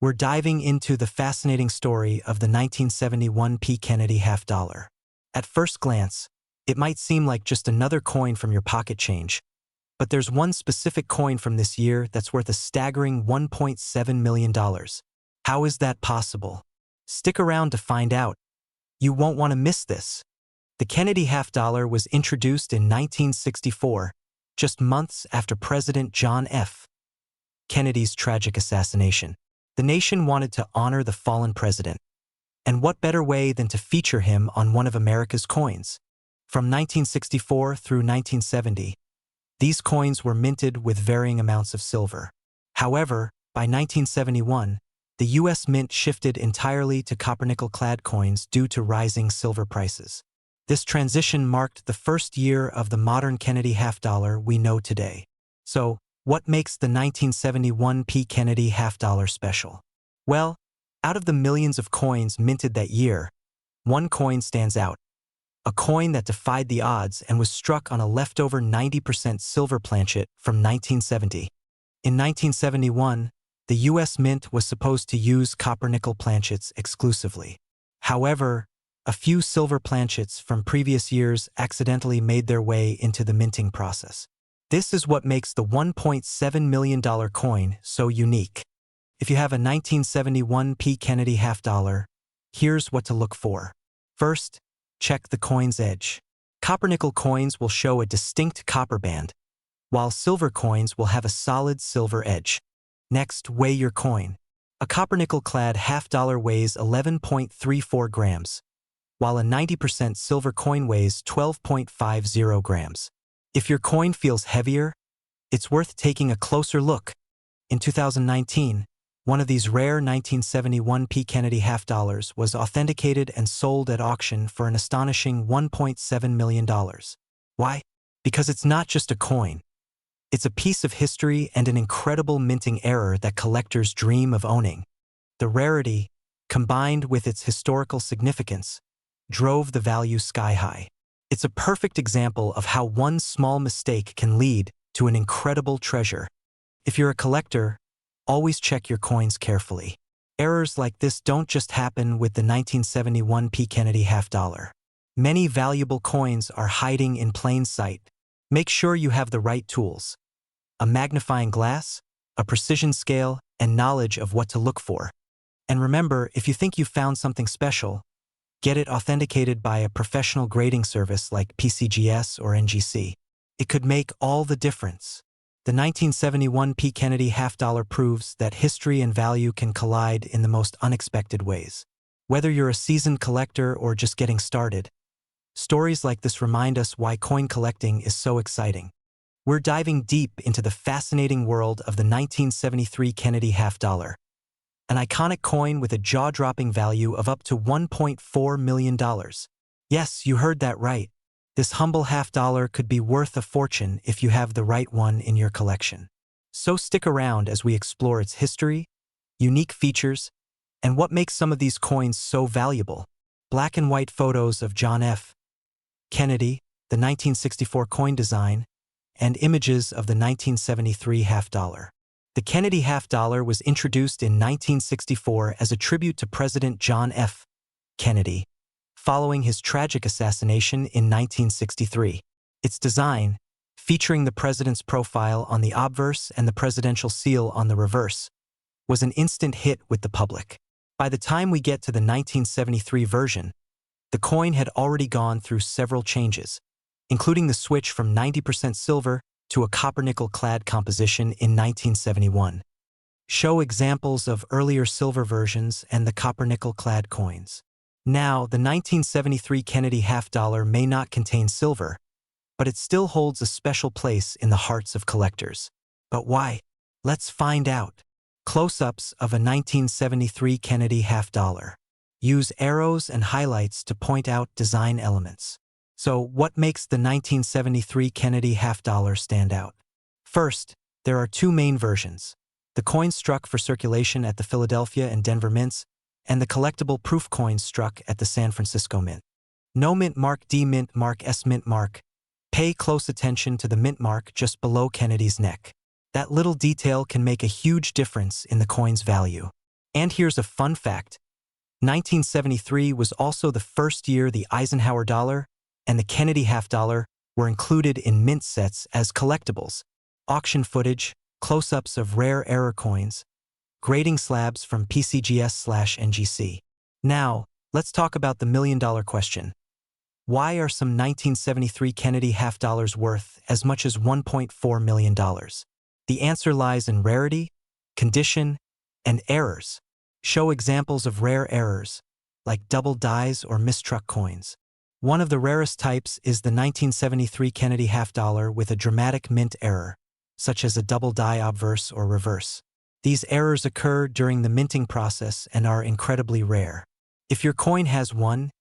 We're diving into the fascinating story of the 1971 Kennedy half dollar. At first glance, it might seem like just another coin from your pocket change, but there's one specific coin from this year that's worth a staggering $1.7 million. How is that possible? Stick around to find out. You won't want to miss this. The Kennedy half dollar was introduced in 1964, just months after President John F. Kennedy's tragic assassination. The nation wanted to honor the fallen president. And what better way than to feature him on one of America's coins? From 1964 through 1970, these coins were minted with varying amounts of silver. However, by 1971, the U.S. Mint shifted entirely to copper-nickel-clad coins due to rising silver prices. This transition marked the first year of the modern Kennedy half dollar we know today. So, what makes the 1971 Kennedy half dollar special? Well, out of the millions of coins minted that year, one coin stands out. A coin that defied the odds and was struck on a leftover 90% silver planchet from 1970. In 1971, the U.S. Mint was supposed to use copper-nickel planchets exclusively. However, a few silver planchets from previous years accidentally made their way into the minting process. This is what makes the $1.7 million coin so unique. If you have a 1971 Kennedy half dollar, here's what to look for. First, check the coin's edge. Copper-nickel coins will show a distinct copper band, while silver coins will have a solid silver edge. Next, weigh your coin. A copper-nickel-clad half dollar weighs 11.34 grams, while a 90% silver coin weighs 12.50 grams. If your coin feels heavier, it's worth taking a closer look. In 2019, one of these rare 1971 Kennedy half dollars was authenticated and sold at auction for an astonishing $1.7 million. Why? Because it's not just a coin. It's a piece of history and an incredible minting error that collectors dream of owning. The rarity, combined with its historical significance, drove the value sky high. It's a perfect example of how one small mistake can lead to an incredible treasure. If you're a collector, always check your coins carefully. Errors like this don't just happen with the 1971 Kennedy half dollar. Many valuable coins are hiding in plain sight. Make sure you have the right tools: a magnifying glass, a precision scale, and knowledge of what to look for. And remember, if you think you've found something special, get it authenticated by a professional grading service like PCGS or NGC. It could make all the difference. The 1971 Kennedy half dollar proves that history and value can collide in the most unexpected ways. Whether you're a seasoned collector or just getting started, stories like this remind us why coin collecting is so exciting. We're diving deep into the fascinating world of the 1973 Kennedy half dollar, an iconic coin with a jaw-dropping value of up to $1.4 million. Yes, you heard that right. This humble half dollar could be worth a fortune if you have the right one in your collection. So stick around as we explore its history, unique features, and what makes some of these coins so valuable. Black and white photos of John F. Kennedy, the 1964 coin design, and images of the 1973 half dollar. The Kennedy half dollar was introduced in 1964 as a tribute to President John F. Kennedy, following his tragic assassination in 1963. Its design, featuring the president's profile on the obverse and the presidential seal on the reverse, was an instant hit with the public. By the time we get to the 1973 version, the coin had already gone through several changes, including the switch from 90% silver to a copper-nickel-clad composition in 1971. Show examples of earlier silver versions and the copper-nickel-clad coins. Now, the 1973 Kennedy half dollar may not contain silver, but it still holds a special place in the hearts of collectors. But why? Let's find out. Close-ups of a 1973 Kennedy half dollar. Use arrows and highlights to point out design elements. So, what makes the 1973 Kennedy half dollar stand out? First, there are two main versions: the coin struck for circulation at the Philadelphia and Denver mints, and the collectible proof coins struck at the San Francisco Mint. No mint mark, D mint mark, S mint mark. Pay close attention to the mint mark just below Kennedy's neck. That little detail can make a huge difference in the coin's value. And here's a fun fact. 1973 was also the first year the Eisenhower dollar and the Kennedy half dollar were included in mint sets as collectibles. Auction footage, close-ups of rare error coins, grading slabs from PCGS/NGC. Now, let's talk about the million-dollar question. Why are some 1973 Kennedy half dollars worth as much as $1.4 million? The answer lies in rarity, condition, and errors. Show examples of rare errors, like double dies or mistruck coins. One of the rarest types is the 1973 Kennedy half dollar with a dramatic mint error, such as a double die obverse or reverse. These errors occur during the minting process and are incredibly rare. If your coin has one,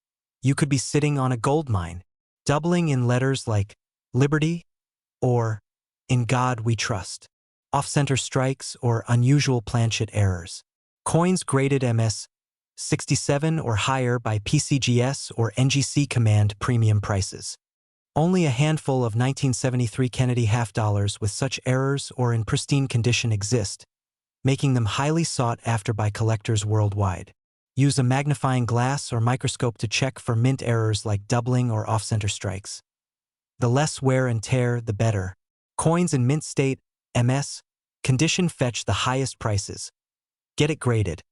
you could be sitting on a gold mine, doubling in letters like Liberty or In God We Trust. Off-center strikes or unusual planchet errors. Coins graded MS-67 or higher by PCGS or NGC command premium prices. Only a handful of 1973 Kennedy half dollars with such errors or in pristine condition exist, making them highly sought after by collectors worldwide. Use a magnifying glass or microscope to check for mint errors like doubling or off-center strikes. The less wear and tear, the better. Coins in mint state, MS, condition fetch the highest prices. Get it graded.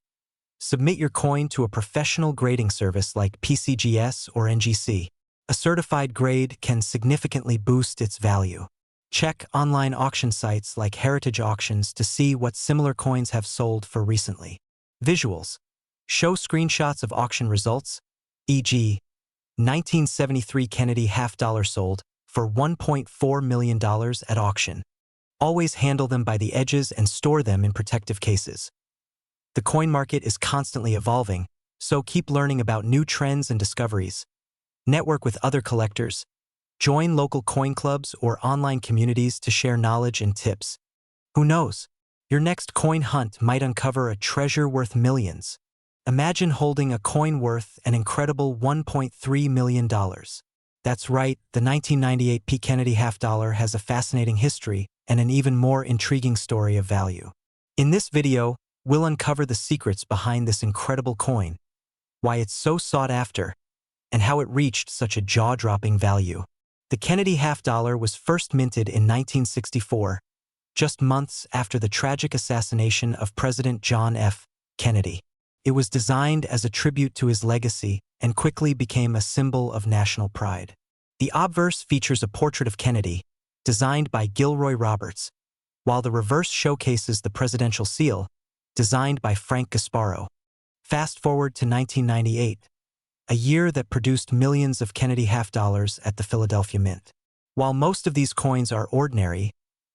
Submit your coin to a professional grading service like PCGS or NGC. A certified grade can significantly boost its value. Check online auction sites like Heritage Auctions to see what similar coins have sold for recently. Visuals. Show screenshots of auction results, e.g., 1973 Kennedy half dollar sold for $1.4 million at auction. Always handle them by the edges and store them in protective cases. The coin market is constantly evolving, so keep learning about new trends and discoveries. Network with other collectors. Join local coin clubs or online communities to share knowledge and tips. Who knows? Your next coin hunt might uncover a treasure worth millions. Imagine holding a coin worth an incredible $1.3 million. That's right, the 1998 P. Kennedy half dollar has a fascinating history and an even more intriguing story of value. In this video, we'll uncover the secrets behind this incredible coin, why it's so sought after, and how it reached such a jaw-dropping value. The Kennedy half dollar was first minted in 1964, just months after the tragic assassination of President John F. Kennedy. It was designed as a tribute to his legacy and quickly became a symbol of national pride. The obverse features a portrait of Kennedy, designed by Gilroy Roberts, while the reverse showcases the presidential seal, designed by Frank Gasparo. Fast forward to 1998, a year that produced millions of Kennedy half dollars at the Philadelphia Mint. While most of these coins are ordinary,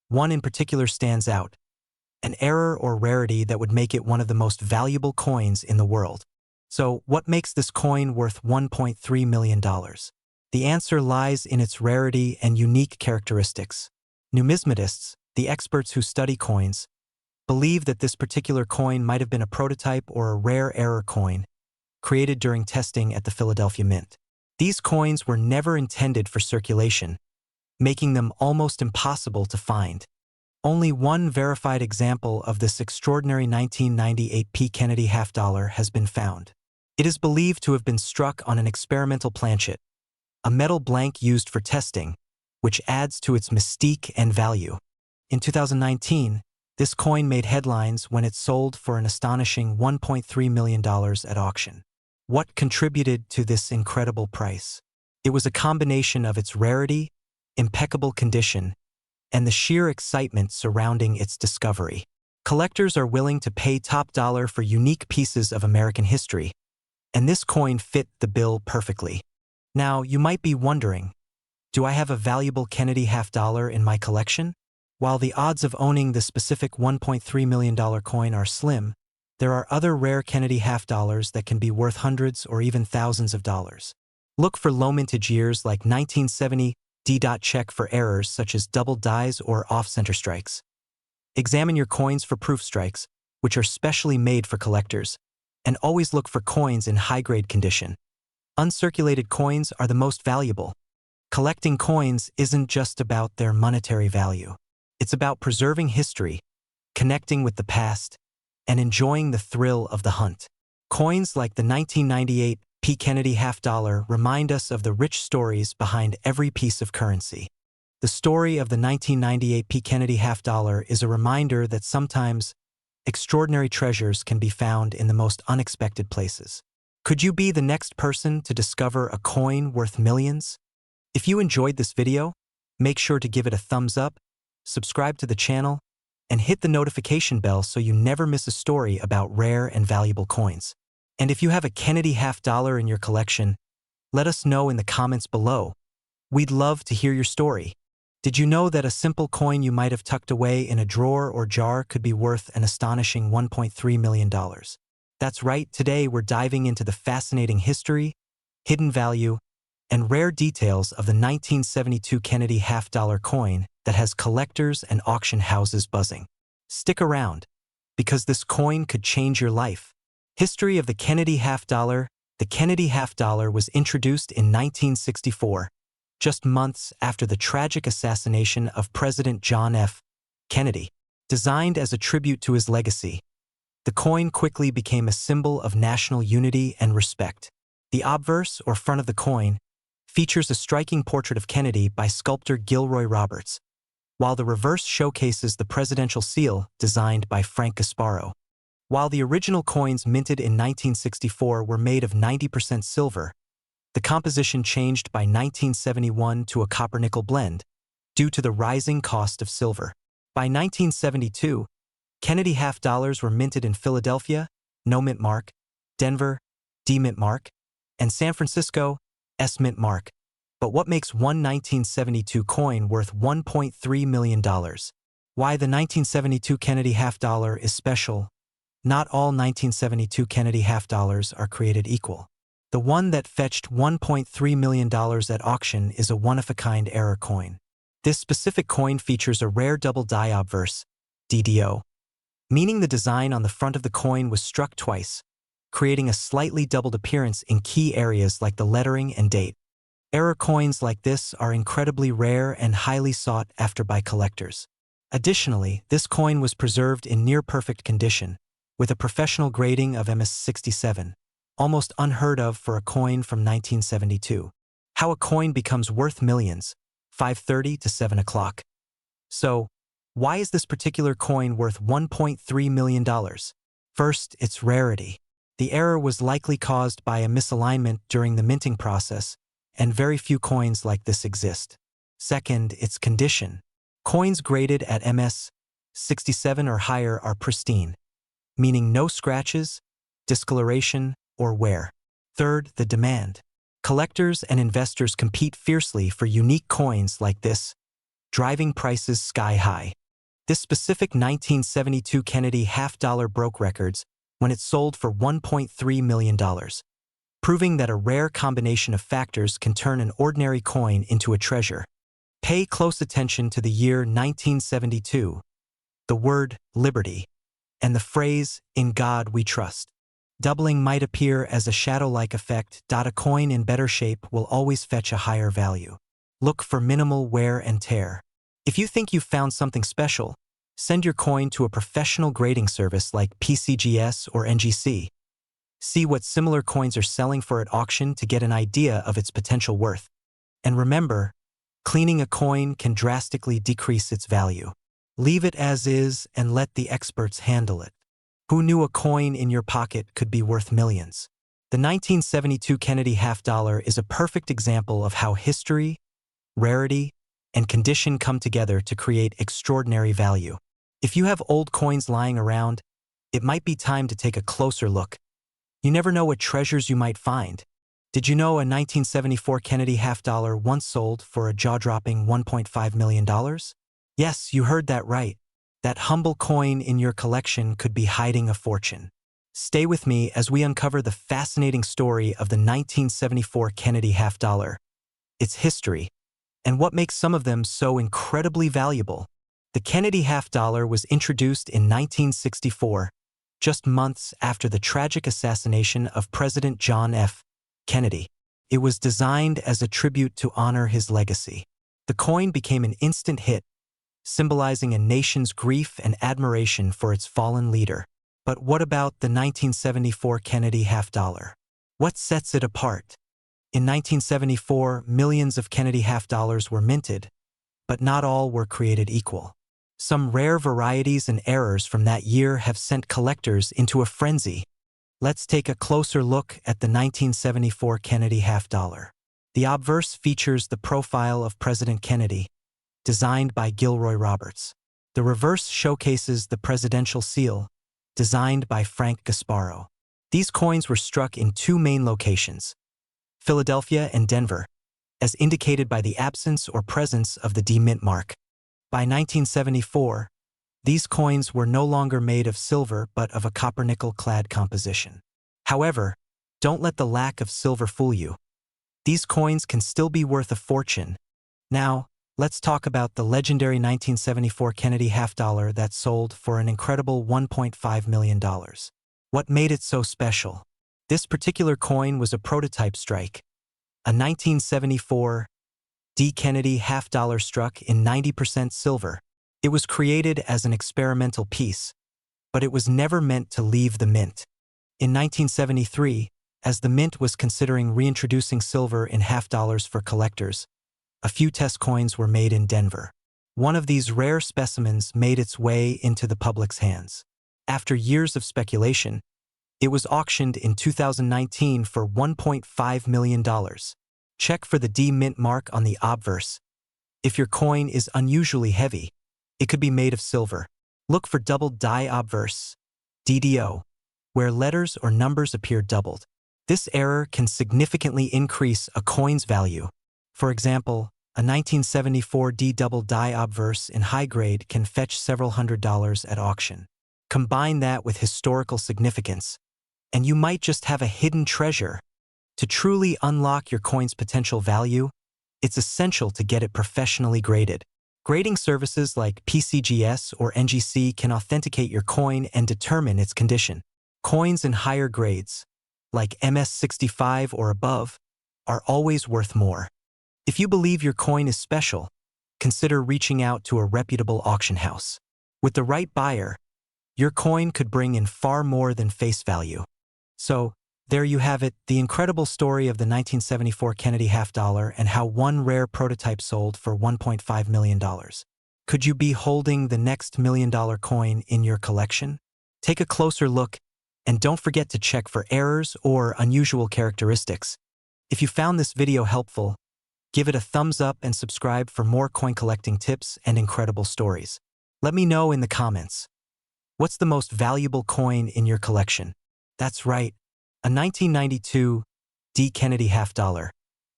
one in particular stands out, an error or rarity that would make it one of the most valuable coins in the world. So, what makes this coin worth $1.3 million? The answer lies in its rarity and unique characteristics. Numismatists, the experts who study coins, believe that this particular coin might have been a prototype or a rare error coin, created during testing at the Philadelphia Mint. These coins were never intended for circulation, making them almost impossible to find. Only one verified example of this extraordinary 1998 P. Kennedy half dollar has been found. It is believed to have been struck on an experimental planchet, a metal blank used for testing, which adds to its mystique and value. In 2019, this coin made headlines when it sold for an astonishing $1.3 million at auction. What contributed to this incredible price? It was a combination of its rarity, impeccable condition, and the sheer excitement surrounding its discovery. Collectors are willing to pay top dollar for unique pieces of American history, and this coin fit the bill perfectly. Now, you might be wondering, do I have a valuable Kennedy half dollar in my collection? While the odds of owning the specific $1.3 million coin are slim, there are other rare Kennedy half dollars that can be worth hundreds or even thousands of dollars. Look for low mintage years like 1970. Check for errors such as double dies or off-center strikes. Examine your coins for proof strikes, which are specially made for collectors, and always look for coins in high-grade condition. Uncirculated coins are the most valuable. Collecting coins isn't just about their monetary value. It's about preserving history, connecting with the past, and enjoying the thrill of the hunt. Coins like the 1998 P. Kennedy half-dollar remind us of the rich stories behind every piece of currency. The story of the 1998 P. Kennedy half-dollar is a reminder that sometimes extraordinary treasures can be found in the most unexpected places. Could you be the next person to discover a coin worth millions? If you enjoyed this video, make sure to give it a thumbs up, subscribe to the channel, and hit the notification bell so you never miss a story about rare and valuable coins. And if you have a Kennedy half-dollar in your collection, let us know in the comments below. We'd love to hear your story. Did you know that a simple coin you might have tucked away in a drawer or jar could be worth an astonishing $1.3 million? That's right, today we're diving into the fascinating history, hidden value, and rare details of the 1972 Kennedy half-dollar coin that has collectors and auction houses buzzing. Stick around, because this coin could change your life. History of the Kennedy half-dollar. The Kennedy half-dollar was introduced in 1964, just months after the tragic assassination of President John F. Kennedy. Designed as a tribute to his legacy, the coin quickly became a symbol of national unity and respect. The obverse, or front of the coin, features a striking portrait of Kennedy by sculptor Gilroy Roberts, while the reverse showcases the presidential seal designed by Frank Gasparo. While the original coins minted in 1964 were made of 90% silver, the composition changed by 1971 to a copper-nickel blend due to the rising cost of silver. By 1972, Kennedy half-dollars were minted in Philadelphia, no mint mark, Denver, D mint mark, and San Francisco, S mint mark. But what makes one 1972 coin worth $1.3 million? Why the 1972 Kennedy half-dollar is special? Not all 1972 Kennedy half-dollars are created equal. The one that fetched $1.3 million at auction is a one-of-a-kind error coin. This specific coin features a rare double die obverse, DDO, meaning the design on the front of the coin was struck twice, creating a slightly doubled appearance in key areas like the lettering and date. Error coins like this are incredibly rare and highly sought after by collectors. Additionally, this coin was preserved in near-perfect condition, with a professional grading of MS67. Almost unheard of for a coin from 1972. How a coin becomes worth millions, 5:30 to 7 o'clock. So, why is this particular coin worth $1.3 million? First, its rarity. The error was likely caused by a misalignment during the minting process, and very few coins like this exist. Second, its condition. Coins graded at MS67 or higher are pristine, meaning no scratches, discoloration, or wear. Third, the demand. Collectors and investors compete fiercely for unique coins like this, driving prices sky high. This specific 1972 Kennedy half-dollar broke records when it sold for $1.3 million, proving that a rare combination of factors can turn an ordinary coin into a treasure. Pay close attention to the year 1972, the word liberty, and the phrase, "In God we trust." Doubling might appear as a shadow-like effect. A coin in better shape will always fetch a higher value. Look for minimal wear and tear. If you think you've found something special, send your coin to a professional grading service like PCGS or NGC. See what similar coins are selling for at auction to get an idea of its potential worth. And remember, cleaning a coin can drastically decrease its value. Leave it as is and let the experts handle it. Who knew a coin in your pocket could be worth millions? The 1972 Kennedy half-dollar is a perfect example of how history, rarity, and condition come together to create extraordinary value. If you have old coins lying around, it might be time to take a closer look. You never know what treasures you might find. Did you know a 1974 Kennedy half-dollar once sold for a jaw-dropping $1.5 million? Yes, you heard that right. That humble coin in your collection could be hiding a fortune. Stay with me as we uncover the fascinating story of the 1974 Kennedy half-dollar, its history, and what makes some of them so incredibly valuable. The Kennedy half-dollar was introduced in 1964, just months after the tragic assassination of President John F. Kennedy. It was designed as a tribute to honor his legacy. The coin became an instant hit, symbolizing a nation's grief and admiration for its fallen leader. But what about the 1974 Kennedy half-dollar? What sets it apart? In 1974, millions of Kennedy half-dollars were minted, but not all were created equal. Some rare varieties and errors from that year have sent collectors into a frenzy. Let's take a closer look at the 1974 Kennedy half-dollar. The obverse features the profile of President Kennedy, designed by Gilroy Roberts. The reverse showcases the presidential seal, designed by Frank Gasparo. These coins were struck in two main locations, Philadelphia and Denver, as indicated by the absence or presence of the D-mint mark. By 1974, these coins were no longer made of silver but of a copper-nickel-clad composition. However, don't let the lack of silver fool you. These coins can still be worth a fortune. Now, let's talk about the legendary 1974 Kennedy half-dollar that sold for an incredible $1.5 million. What made it so special? This particular coin was a prototype strike, a 1974 D. Kennedy half-dollar struck in 90% silver. It was created as an experimental piece, but it was never meant to leave the mint. In 1973, as the mint was considering reintroducing silver in half-dollars for collectors, a few test coins were made in Denver. One of these rare specimens made its way into the public's hands. After years of speculation, it was auctioned in 2019 for $1.5 million. Check for the D mint mark on the obverse. If your coin is unusually heavy, it could be made of silver. Look for doubled die obverse, DDO, where letters or numbers appear doubled. This error can significantly increase a coin's value. For example, a 1974 D double die obverse in high grade can fetch several $100s at auction. Combine that with historical significance, and you might just have a hidden treasure. To truly unlock your coin's potential value, it's essential to get it professionally graded. Grading services like PCGS or NGC can authenticate your coin and determine its condition. Coins in higher grades, like MS65 or above, are always worth more. If you believe your coin is special, consider reaching out to a reputable auction house. With the right buyer, your coin could bring in far more than face value. So, there you have it, the incredible story of the 1974 Kennedy half-dollar and how one rare prototype sold for $1.5 million. Could you be holding the next million-dollar coin in your collection? Take a closer look, and don't forget to check for errors or unusual characteristics. If you found this video helpful, give it a thumbs up and subscribe for more coin collecting tips and incredible stories. Let me know in the comments. What's the most valuable coin in your collection? That's right, a 1992 D. Kennedy half-dollar,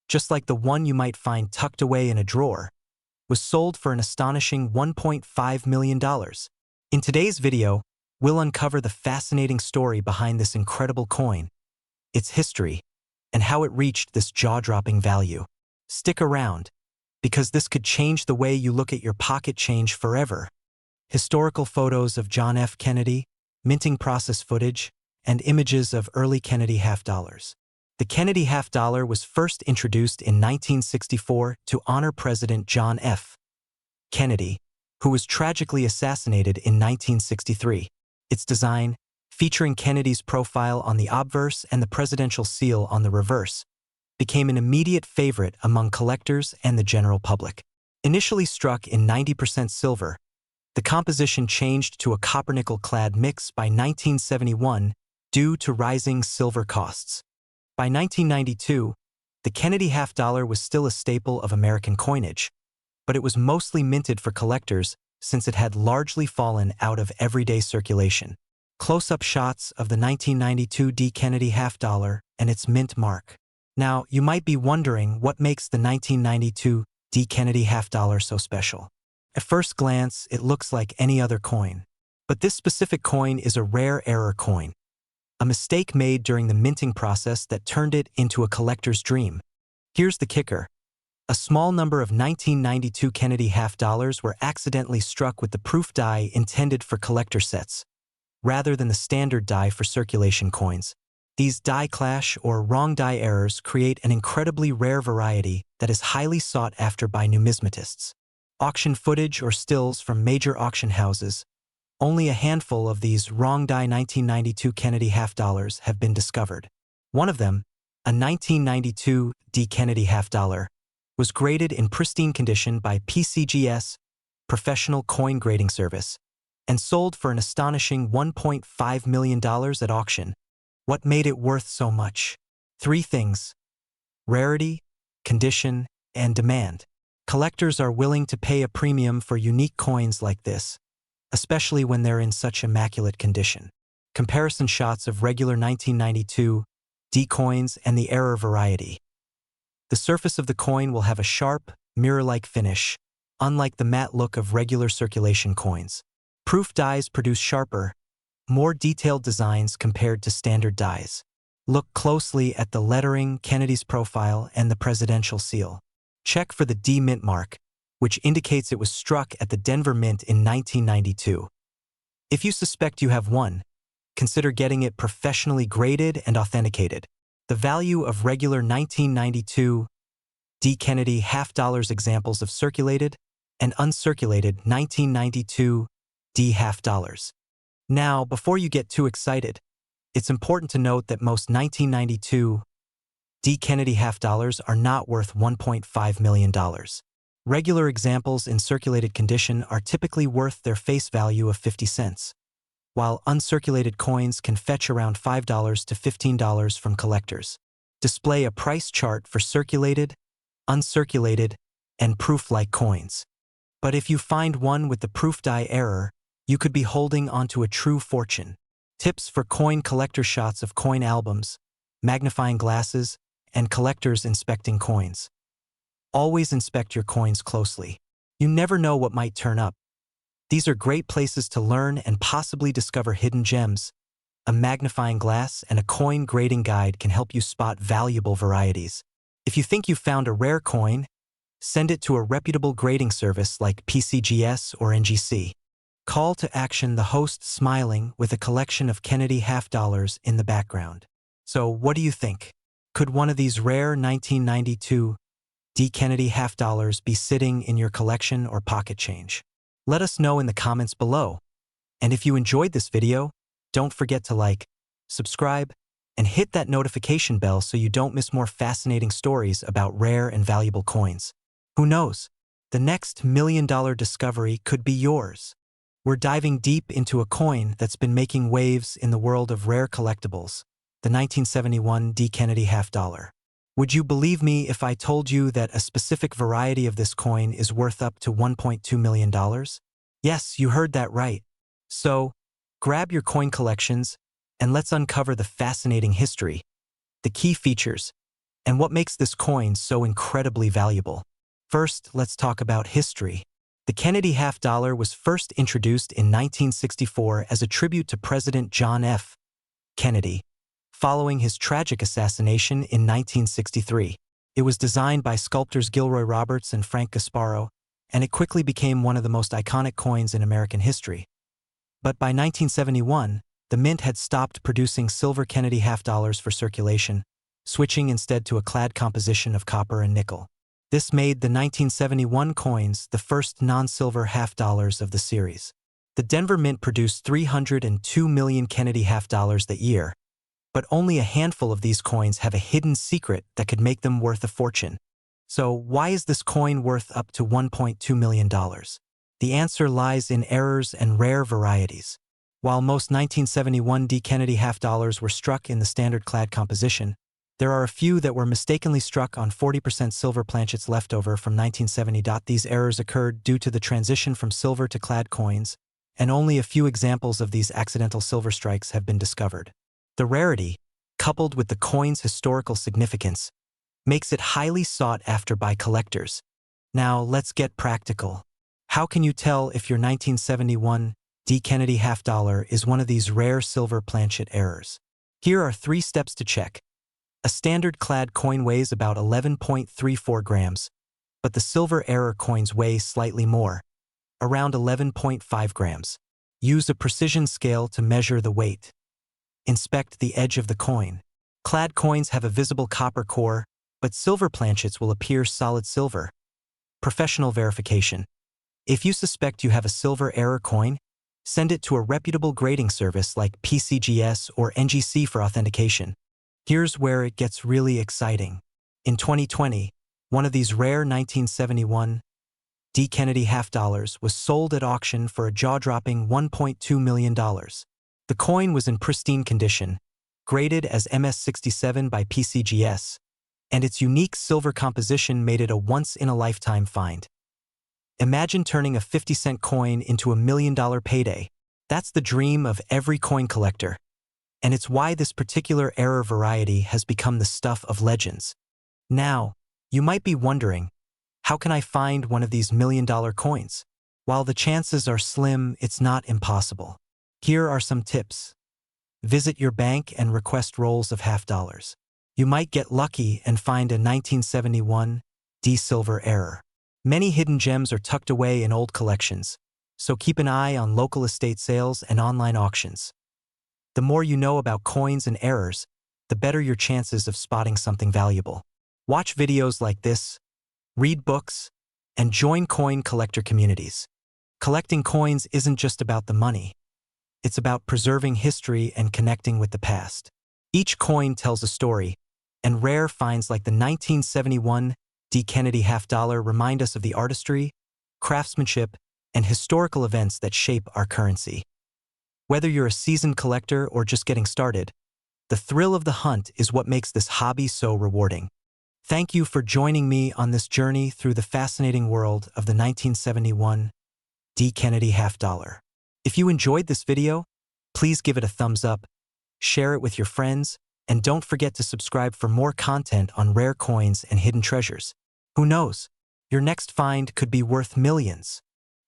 just like the one you might find tucked away in a drawer, was sold for an astonishing $1.5 million. In today's video, we'll uncover the fascinating story behind this incredible coin, its history, and how it reached this jaw-dropping value. Stick around, because this could change the way you look at your pocket change forever. Historical photos of John F. Kennedy, minting process footage, and images of early Kennedy half-dollars. The Kennedy half-dollar was first introduced in 1964 to honor President John F. Kennedy, who was tragically assassinated in 1963. Its design, featuring Kennedy's profile on the obverse and the presidential seal on the reverse, became an immediate favorite among collectors and the general public. Initially struck in 90% silver, the composition changed to a copper-nickel-clad mix by 1971 due to rising silver costs. By 1992, the Kennedy half-dollar was still a staple of American coinage, but it was mostly minted for collectors since it had largely fallen out of everyday circulation. Close-up shots of the 1992 D. Kennedy half-dollar and its mint mark. Now, you might be wondering what makes the 1992 D. Kennedy half-dollar so special. At first glance, it looks like any other coin. But this specific coin is a rare error coin, a mistake made during the minting process that turned it into a collector's dream. Here's the kicker. A small number of 1992 Kennedy half-dollars were accidentally struck with the proof die intended for collector sets, rather than the standard die for circulation coins. These die clash or wrong die errors create an incredibly rare variety that is highly sought after by numismatists. Auction footage or stills from major auction houses Only a handful of these wrong die 1992 Keenedy half dollars have been discovered. One of them, a 1992 D Keenedy half dollar, was graded in pristine condition by PCGS, Professional Coin Grading Service, and sold for an astonishing $1.5 million at auction. What made it worth so much? Three things: rarity, condition, and demand. Collectors are willing to pay a premium for unique coins like this, especially when they're in such immaculate condition. Comparison shots of regular 1992 D coins and the error variety. The surface of the coin will have a sharp, mirror-like finish, unlike the matte look of regular circulation coins. Proof dies produce sharper, more detailed designs compared to standard dies. Look closely at the lettering, Kennedy's profile, and the presidential seal. Check for the D Mint mark, which indicates it was struck at the Denver Mint in 1992. If you suspect you have one, consider getting it professionally graded and authenticated. The value of regular 1992 D Keenedy half dollars examples of circulated and uncirculated 1992 D half dollars. Now, before you get too excited, it's important to note that most 1992 D Keenedy half dollars are not worth $1.5 million. Regular examples in circulated condition are typically worth their face value of 50 cents, while uncirculated coins can fetch around $5 to $15 from collectors. Display a price chart for circulated, uncirculated, and proof-like coins. But if you find one with the proof die error, you could be holding onto a true fortune. Tips for coin collector: shots of coin albums, magnifying glasses, and collectors inspecting coins. Always inspect your coins closely. You never know what might turn up. These are great places to learn and possibly discover hidden gems. A magnifying glass and a coin grading guide can help you spot valuable varieties. If you think you found a rare coin, send it to a reputable grading service like PCGS or NGC. Call to action: the host smiling with a collection of Keenedy half dollars in the background. So what do you think? Could one of these rare 1992 D Keenedy half dollars be sitting in your collection or pocket change? Let us know in the comments below. And if you enjoyed this video, don't forget to like, subscribe, and hit that notification bell so you don't miss more fascinating stories about rare and valuable coins. Who knows? The next $1 million discovery could be yours. We're diving deep into a coin that's been making waves in the world of rare collectibles, the 1971 D Keenedy half dollar. Would you believe me if I told you that a specific variety of this coin is worth up to $1.2 million? Yes, you heard that right. So, grab your coin collections and let's uncover the fascinating history, the key features, and what makes this coin so incredibly valuable. First, let's talk about history. The Keenedy half dollar was first introduced in 1964 as a tribute to President John F. Kennedy, following his tragic assassination in 1963. It was designed by sculptors Gilroy Roberts and Frank Gasparo, and it quickly became one of the most iconic coins in American history. But by 1971, the Mint had stopped producing silver Keenedy half dollars for circulation, switching instead to a clad composition of copper and nickel. This made the 1971 coins the first non-silver half dollars of the series. The Denver Mint produced 302 million Keenedy half dollars that year, but only a handful of these coins have a hidden secret that could make them worth a fortune. So why is this coin worth up to $1.2 million? The answer lies in errors and rare varieties. While most 1971 D Keenedy half dollars were struck in the standard clad composition, there are a few that were mistakenly struck on 40% silver planchets left over from 1970. These errors occurred due to the transition from silver to clad coins, and only a few examples of these accidental silver strikes have been discovered. The rarity, coupled with the coin's historical significance, makes it highly sought after by collectors. Now, let's get practical. How can you tell if your 1971 D Keenedy half dollar is one of these rare silver planchet errors? Here are 3 steps to check. A standard clad coin weighs about 11.34 grams, but the silver error coins weigh slightly more, around 11.5 grams. Use a precision scale to measure the weight. Inspect the edge of the coin. Clad coins have a visible copper core, but silver planchets will appear solid silver. Professional verification. If you suspect you have a silver error coin, Send it to a reputable grading service like PCGS or NGC for authentication. Here's where it gets really exciting. In 2020, one of these rare 1971 D. Kennedy half dollars was sold at auction for a jaw-dropping $1.2 million. The coin was in pristine condition, graded as MS-67 by PCGS, and its unique silver composition made it a once-in-a-lifetime find. Imagine turning a 50-cent coin into a $1 million payday. That's the dream of every coin collector, and it's why this particular error variety has become the stuff of legends. Now, you might be wondering, how can I find one of these $1 million coins? While the chances are slim, it's not impossible. Here are some tips. Visit your bank and request rolls of half dollars. You might get lucky and find a 1971 D silver error. Many hidden gems are tucked away in old collections, so keep an eye on local estate sales and online auctions. The more you know about coins and errors, the better your chances of spotting something valuable. Watch videos like this, read books, and join coin collector communities. Collecting coins isn't just about the money. It's about preserving history and connecting with the past. Each coin tells a story, and rare finds like the 1971 D. Kennedy half dollar remind us of the artistry, craftsmanship, and historical events that shape our currency. Whether you're a seasoned collector or just getting started, the thrill of the hunt is what makes this hobby so rewarding. Thank you for joining me on this journey through the fascinating world of the 1971 D. Kennedy half dollar. If you enjoyed this video, please give it a thumbs up, share it with your friends, and don't forget to subscribe for more content on rare coins and hidden treasures. Who knows? Your next find could be worth millions.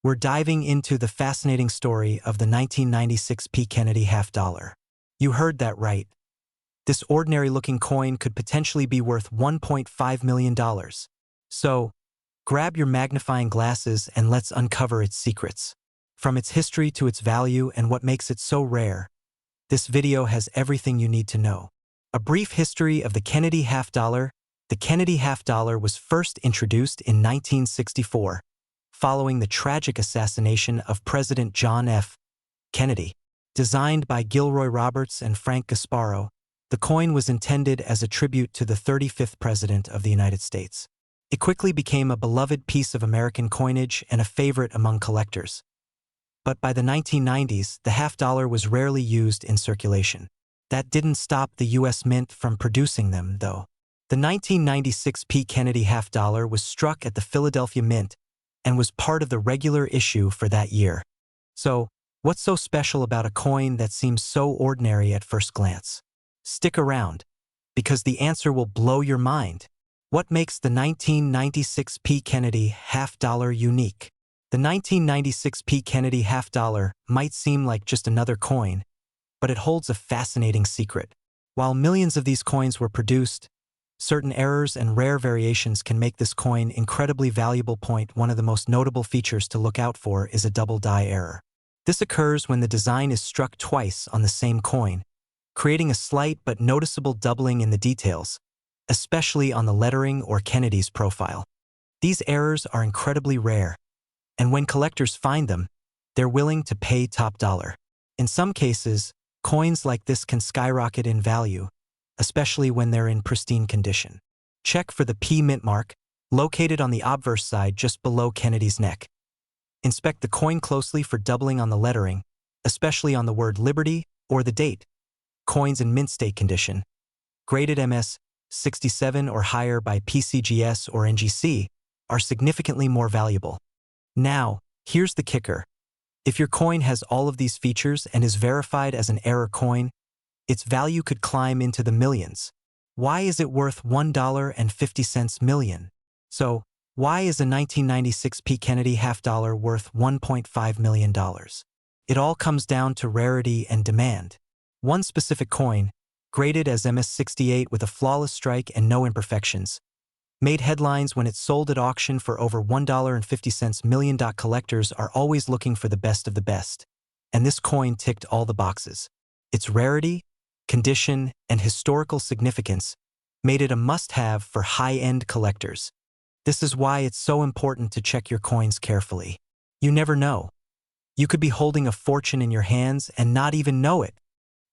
We're diving into the fascinating story of the 1996 P. Kennedy half dollar. You heard that right. This ordinary-looking coin could potentially be worth $1.5 million. So, grab your magnifying glasses and let's uncover its secrets. From its history to its value and what makes it so rare, this video has everything you need to know. A brief history of the Kennedy half dollar. The Kennedy half dollar was first introduced in 1964, following the tragic assassination of President John F. Kennedy. Designed by Gilroy Roberts and Frank Gasparo, the coin was intended as a tribute to the 35th President of the United States. It quickly became a beloved piece of American coinage and a favorite among collectors. But by the 1990s, the half dollar was rarely used in circulation. That didn't stop the U.S. Mint from producing them, though. The 1996 P. Kennedy half dollar was struck at the Philadelphia Mint and was part of the regular issue for that year. So, what's so special about a coin that seems so ordinary at first glance? Stick around, because the answer will blow your mind. What makes the 1996 P. Kennedy half dollar unique? The 1996 P. Kennedy half dollar might seem like just another coin, but it holds a fascinating secret. While millions of these coins were produced, certain errors and rare variations can make this coin incredibly valuable. One of the most notable features to look out for is a double die error. This occurs when the design is struck twice on the same coin, creating a slight but noticeable doubling in the details, especially on the lettering or Kennedy's profile. These errors are incredibly rare, and when collectors find them, they're willing to pay top dollar. In some cases, coins like this can skyrocket in value, especially when they're in pristine condition. Check for the P mint mark, located on the obverse side just below Kennedy's neck. Inspect the coin closely for doubling on the lettering, especially on the word Liberty or the date. Coins in mint state condition, graded MS-67 or higher by PCGS or NGC, are significantly more valuable. Now, here's the kicker. If your coin has all of these features and is verified as an error coin, its value could climb into the millions. Why is it worth $1.50 million? So, why is a 1996 P. Kennedy half dollar worth $1.5 million? It all comes down to rarity and demand. One specific coin, graded as MS-68 with a flawless strike and no imperfections, made headlines when it sold at auction for over $1.50 million. Collectors are always looking for the best of the best, and this coin ticked all the boxes. Its rarity, condition, and historical significance made it a must-have for high-end collectors. This is why it's so important to check your coins carefully. You never know. You could be holding a fortune in your hands and not even know it.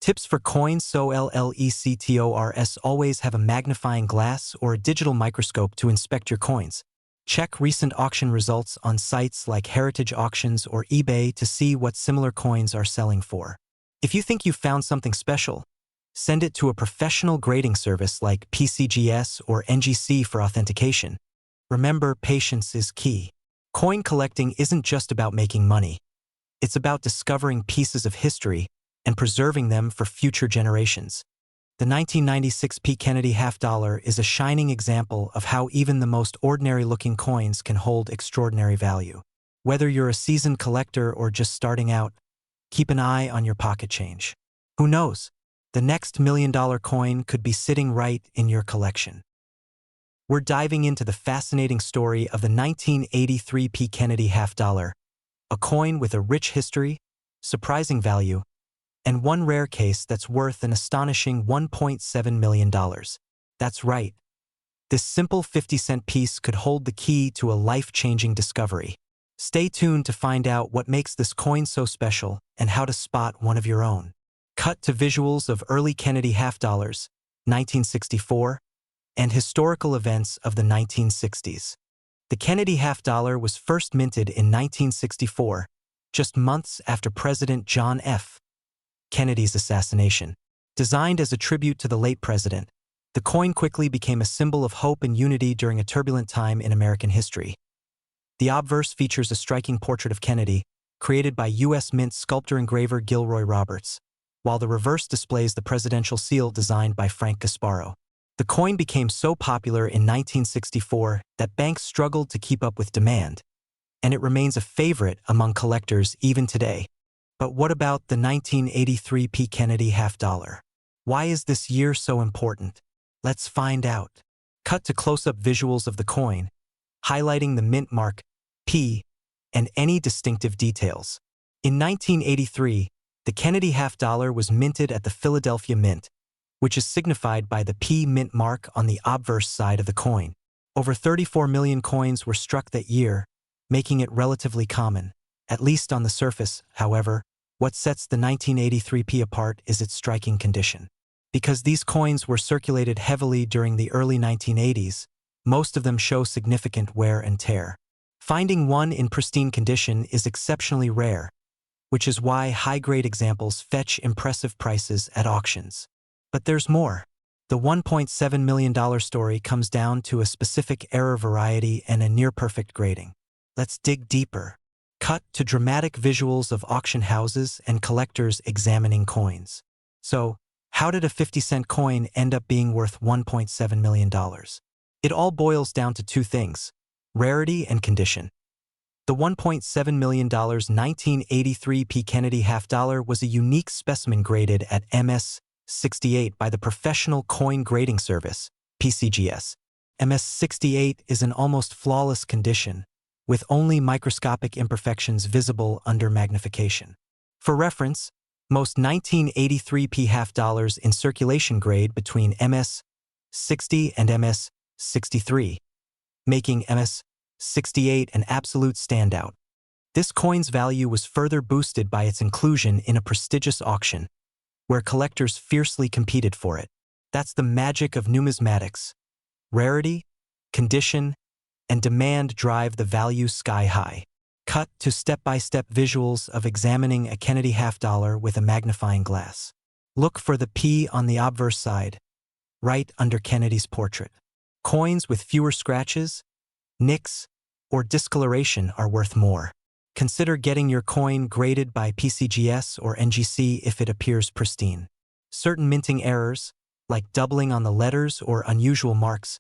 Tips for coins: so LECTORS: always have a magnifying glass or a digital microscope to inspect your coins. Check recent auction results on sites like Heritage Auctions or eBay to see what similar coins are selling for. If you think you've found something special, send it to a professional grading service like PCGS or NGC for authentication. Remember, patience is key. Coin collecting isn't just about making money. It's about discovering pieces of history and preserving them for future generations. The 1996 P. Kennedy $50 is a shining example of how even the most ordinary-looking coins can hold extraordinary value. Whether you're a seasoned collector or just starting out, keep an eye on your pocket change. Who knows? The next $1,000,000 coin could be sitting right in your collection. We're diving into the fascinating story of the 1983 P. Kennedy $50, a coin with a rich history, surprising value, and one rare case that's worth an astonishing $1.7 million. That's right. This simple 50-cent piece could hold the key to a life-changing discovery. Stay tuned to find out what makes this coin so special and how to spot one of your own. Cut to visuals of early Kennedy $50, 1964, and historical events of the 1960s. The Kennedy $50 was first minted in 1964, just months after President John F. Kennedy's assassination. Designed as a tribute to the late president, the coin quickly became a symbol of hope and unity during a turbulent time in American history. The obverse features a striking portrait of Kennedy, created by U.S. Mint sculptor-engraver Gilroy Roberts, while the reverse displays the presidential seal designed by Frank Gasparo. The coin became so popular in 1964 that banks struggled to keep up with demand, and it remains a favorite among collectors even today. But what about the 1983 P. Kennedy $50? Why is this year so important? Let's find out. Cut to close-up visuals of the coin, highlighting the mint mark, P, and any distinctive details. In 1983, the Kennedy $50 was minted at the Philadelphia Mint, which is signified by the P mint mark on the obverse side of the coin. Over 34 million coins were struck that year, making it relatively common. At least on the surface, however, what sets the 1983 P apart is its striking condition. Because these coins were circulated heavily during the early 1980s, most of them show significant wear and tear. Finding one in pristine condition is exceptionally rare, which is why high-grade examples fetch impressive prices at auctions. But there's more. The $1.7 million story comes down to a specific error variety and a near-perfect grading. Let's dig deeper. Cut to dramatic visuals of auction houses and collectors examining coins. So, how did a 50-cent coin end up being worth $1.7 million? It all boils down to two things: rarity and condition. The $1.7 million 1983 P. Kennedy $50 was a unique specimen graded at MS-68 by the Professional Coin Grading Service, PCGS. MS-68 is in almost flawless condition, with only microscopic imperfections visible under magnification. For reference, most 1983 P. $50 in circulation grade between MS-60 and MS-63, making MS-68 an absolute standout. This coin's value was further boosted by its inclusion in a prestigious auction, where collectors fiercely competed for it. That's the magic of numismatics. Rarity, condition, and demand drive the value sky high. Cut to step-by-step visuals of examining a Kennedy $50 with a magnifying glass. Look for the P on the obverse side, right under Kennedy's portrait. Coins with fewer scratches, nicks, or discoloration are worth more. Consider getting your coin graded by PCGS or NGC if it appears pristine. Certain minting errors, like doubling on the letters or unusual marks,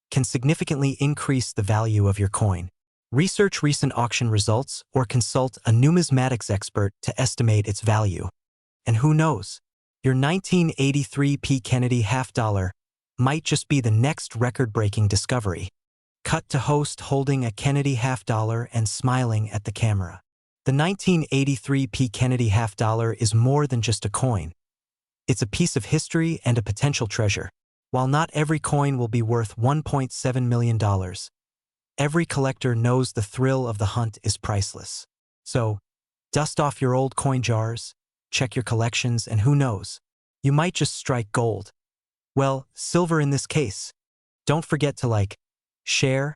can significantly increase the value of your coin. Research recent auction results or consult a numismatics expert to estimate its value. And who knows, your 1983 P. Kennedy $50 might just be the next record-breaking discovery. Cut to host holding a Kennedy $50 and smiling at the camera. The 1983 P. Kennedy $50 is more than just a coin. It's a piece of history and a potential treasure. While not every coin will be worth $1.7 million, every collector knows the thrill of the hunt is priceless. So, Dust off your old coin jars, check your collections, and who knows, you might just strike gold. Well, silver in this case. Don't forget to like, share,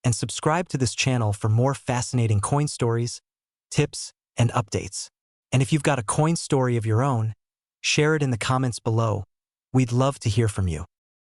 and subscribe to this channel for more fascinating coin stories, tips, and updates. And if you've got a coin story of your own, share it in the comments below. We'd love to hear from you.